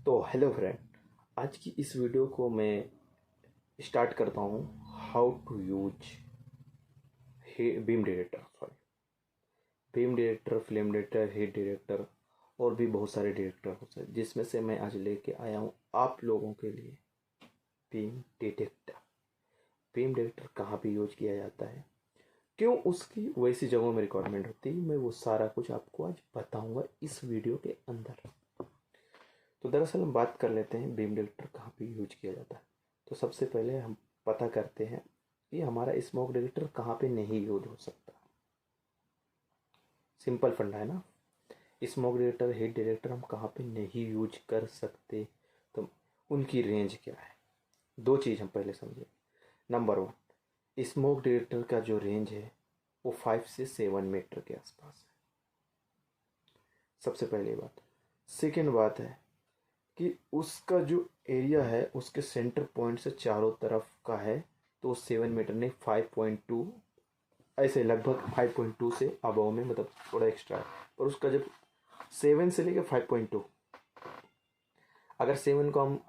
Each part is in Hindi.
तो हेलो फ्रेंड, आज की इस वीडियो को मैं स्टार्ट करता हूँ। How to use beam director, beam director, film director, heat director और भी बहुत सारे डायरेक्टर होते हैं, जिसमें से मैं आज लेके आया हूँ आप लोगों के लिए बीम डायरेक्टर। बीम डायरेक्टर कहाँ पे यूज किया जाता है, क्यों उसकी वैसी जगहों में रिक्वायरमेंट होती है, मैं वो सारा कुछ आपको आज बताऊंगा इस वीडियो के अंदर। तो दरअसल हम बात कर लेते हैं बीम डिटेक्टर कहाँ पे यूज किया जाता है। तो सबसे पहले हम पता करते हैं कि हमारा स्मोक डिटेक्टर कहाँ पे नहीं यूज हो सकता। सिंपल फंडा है ना। स्मोक डिटेक्टर, हीट डिटेक्टर हम कहाँ पे नहीं यूज कर सकते, तो उनकी रेंज क्या है। दो चीज़ हम पहले समझें। नंबर वन, स्मोक डिटेक्टर का जो रेंज है वो 5 से 7 मीटर के आसपास है। सबसे पहली बात। सेकेंड बात है कि उसका जो एरिया है उसके सेंटर पॉइंट से चारों तरफ का है, तो 7 मीटर नहीं, 5.2, ऐसे लगभग 5.2 से अबव में, मतलब थोड़ा एक्स्ट्रा है। पर उसका जब 7 से लेकर 5.2, अगर 7 को हम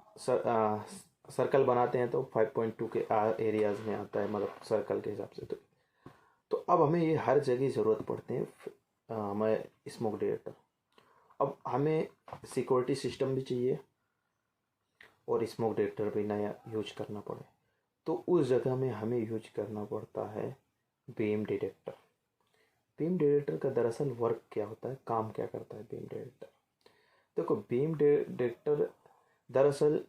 सर्कल बनाते हैं तो 5.2 के एरियाज में आता है, मतलब सर्कल के हिसाब से। तो अब हमें ये हर जगह ज़रूरत पड़ते हैं हमें स्मोक डिटेक्टर। अब हमें सिक्योरिटी सिस्टम भी चाहिए और स्मोक डिटेक्टर भी नया यूज करना पड़े, तो उस जगह में हमें यूज करना पड़ता है बीम डिटेक्टर। बीम डिटेक्टर का दरअसल वर्क क्या होता है, काम क्या करता है बीम डिटेक्टर। देखो, बीम डिटेक्टर दरअसल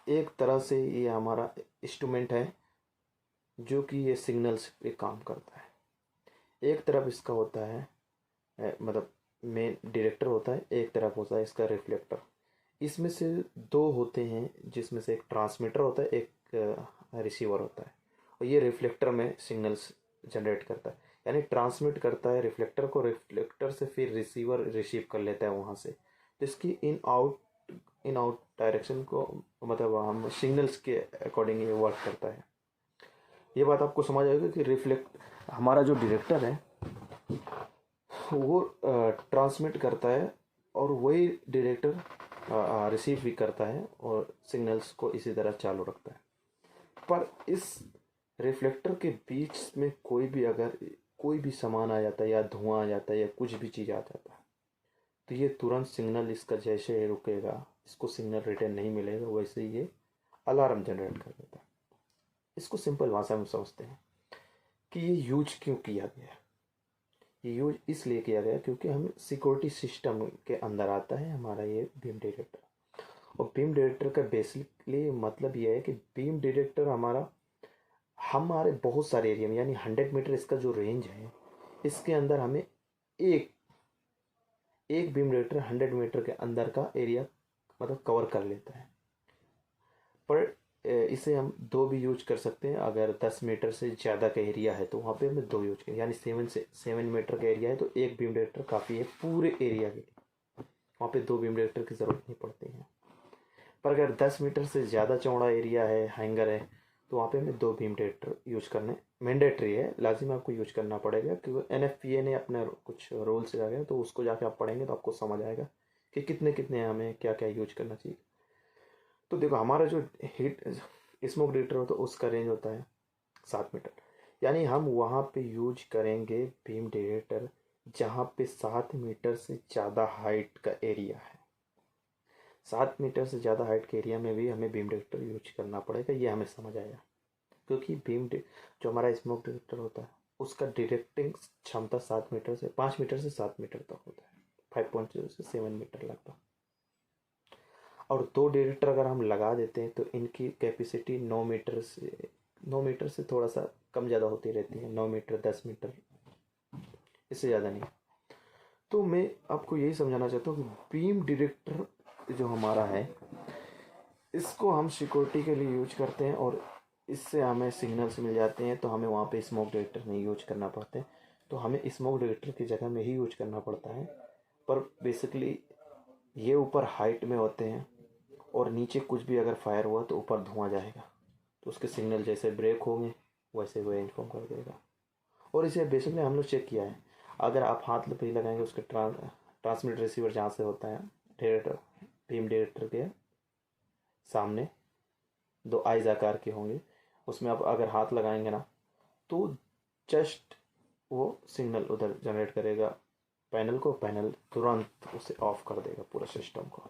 एक तरह से ये हमारा इंस्ट्रूमेंट है जो कि ये सिग्नल्स पे काम करता है। एक तरफ इसका होता है मतलब मेन डिटेक्टर होता है, एक तरफ होता है इसका रिफ्लेक्टर। इसमें से दो होते हैं, जिसमें से एक ट्रांसमीटर होता है, एक रिसीवर होता है, और ये रिफ्लेक्टर में सिग्नल्स जनरेट करता है, यानी ट्रांसमिट करता है रिफ्लेक्टर को, रिफ्लेक्टर से फिर रिसीवर रिसीव कर लेता है वहाँ से। तो इसकी इन आउट डायरेक्शन को, मतलब हम सिग्नल्स के अकॉर्डिंग ये वर्क करता है। ये बात आपको समझ आएगी कि रिफ्लेक्ट हमारा जो डिटेक्टर है वो ट्रांसमिट करता है और वही डिटेक्टर रिसीव भी करता है और सिग्नल्स को इसी तरह चालू रखता है। पर इस रिफ्लेक्टर के बीच में कोई भी सामान आ जाता है, या धुआं आ जाता है, या कुछ भी चीज़ आ जाता है, तो ये तुरंत सिग्नल इसका जैसे रुकेगा, इसको सिग्नल रिटर्न नहीं मिलेगा, वैसे ही ये अलार्म जनरेट कर देता है। इसको सिंपल भाषा में समझते हैं कि ये यूज क्यों किया गया। ये यूज इसलिए किया गया क्योंकि हम सिक्योरिटी सिस्टम के अंदर आता है हमारा ये बीम डिटेक्टर। और बीम डिटेक्टर का बेसिकली मतलब ये है कि बीम डिटेक्टर हमारे बहुत सारे एरिया में, यानी 100 मीटर इसका जो रेंज है, इसके अंदर हमें एक एक बीम डिटेक्टर 100 मीटर के अंदर का एरिया मतलब कवर कर लेता है। पर इसे हम दो भी यूज कर सकते हैं। अगर 10 मीटर से ज़्यादा का एरिया है तो वहाँ पे हमें दो यूज करें, यानी 7 मीटर का एरिया है तो एक बीम डिटेक्टर काफ़ी है पूरे एरिया के लिए, वहाँ पे दो बीम डिटेक्टर की ज़रूरत नहीं पड़ती है। पर अगर 10 मीटर से ज़्यादा चौड़ा एरिया है, हैंगर है, तो वहाँ पे हमें दो बीम डिटेक्टर यूज करने मैंडेटरी है, लाजिम आपको यूज करना पड़ेगा, क्योंकि NFPA ने अपने कुछ रूल्स लगाए हैं, तो उसको जाके आप पढ़ेंगे तो आपको समझ आएगा कि कितने कितने हमें क्या क्या यूज करना चाहिए। तो देखो, हमारा जो हीट स्मोक डिटेक्टर होता है उसका रेंज होता है 7 मीटर, यानी हम वहाँ पे यूज करेंगे बीम डिटेक्टर जहाँ पे 7 मीटर से ज़्यादा हाइट का एरिया है। 7 मीटर से ज़्यादा हाइट के एरिया में भी हमें बीम डिटेक्टर यूज करना पड़ेगा, ये हमें समझ आया। क्योंकि जो हमारा स्मोक डिटेक्टर होता है उसका डिटेक्टिंग क्षमता 7 मीटर से 5 मीटर से 7 मीटर तक होता है, 5.0 से 7 मीटर लगभग। और दो डिटेक्टर अगर हम लगा देते हैं तो इनकी कैपेसिटी 9 मीटर से थोड़ा सा कम ज़्यादा होती रहती है, 9 मीटर, 10 मीटर, इससे ज़्यादा नहीं। तो मैं आपको यही समझाना चाहता हूँ कि बीम डिटेक्टर जो हमारा है, इसको हम सिक्योरिटी के लिए यूज करते हैं और इससे हमें सिग्नल्स मिल जाते हैं, तो हमें वहाँ पे स्मोक डिटेक्टर नहीं यूज करना पड़ता है, तो हमें स्मोक डिटेक्टर की जगह में ही यूज करना पड़ता है। पर बेसिकली ये ऊपर हाइट में होते हैं और नीचे कुछ भी अगर फायर हुआ तो ऊपर धुआं जाएगा, तो उसके सिग्नल जैसे ब्रेक होंगे वैसे वो इन्फॉर्म कर देगा। और इसे बेसिकली हम लोग चेक किया है, अगर आप हाथ पे लगाएंगे उसके ट्रांसमीटर रिसीवर जहाँ से होता है डिटेक्टर, बीम डिटेक्टर के सामने 2 आइज आकार के होंगे, उसमें आप अगर हाथ लगाएंगे ना तो जस्ट वो सिग्नल उधर जनरेट करेगा पैनल को, पैनल तुरंत उसे ऑफ कर देगा पूरा सिस्टम को।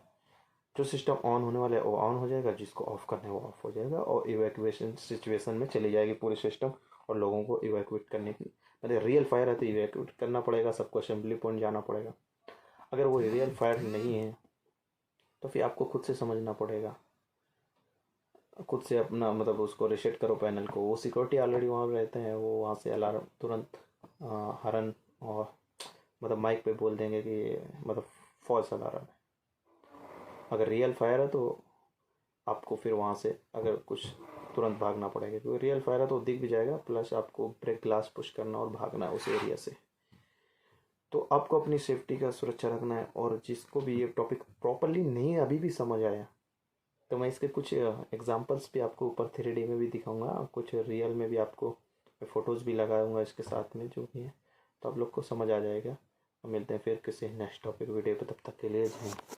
जो सिस्टम ऑन होने वाला है वो ऑन हो जाएगा, जिसको ऑफ करना है वो ऑफ हो जाएगा, और इवैक्यूएशन सिचुएशन में चली जाएगी पूरी सिस्टम, और लोगों को इवैक्यूएट करने की, मतलब रियल फायर है तो इवैक्यूएट करना पड़ेगा, सबको असेंबली पॉइंट जाना पड़ेगा। अगर वो रियल फायर नहीं है तो फिर आपको खुद से समझना पड़ेगा, खुद से अपना मतलब उसको रीसेट करो पैनल को। वो सिक्योरिटी ऑलरेडी वहाँ रहते हैं, वो वहाँ से अलार्म तुरंत हरन और मतलब माइक पे बोल देंगे कि मतलब फॉल्स अलार्म है। अगर रियल फायर है तो आपको फिर वहाँ से अगर कुछ तुरंत भागना पड़ेगा, क्योंकि रियल फायर है तो दिख भी जाएगा, प्लस आपको ब्रेक ग्लास पुश करना और भागना है उस एरिया से। तो आपको अपनी सेफ्टी का सुरक्षा रखना है। और जिसको भी ये टॉपिक प्रॉपरली नहीं अभी भी समझ आया तो मैं इसके कुछ एग्जांपल्स भी आपको ऊपर 3D में भी दिखाऊंगा, कुछ रियल में भी आपको फ़ोटोज़ भी लगाऊंगा इसके साथ में जो भी है, तो आप लोग को समझ आ जाएगा। मिलते हैं फिर किसी नेक्स्ट टॉपिक वीडियो पे, तब तक के लिए जय हिंद।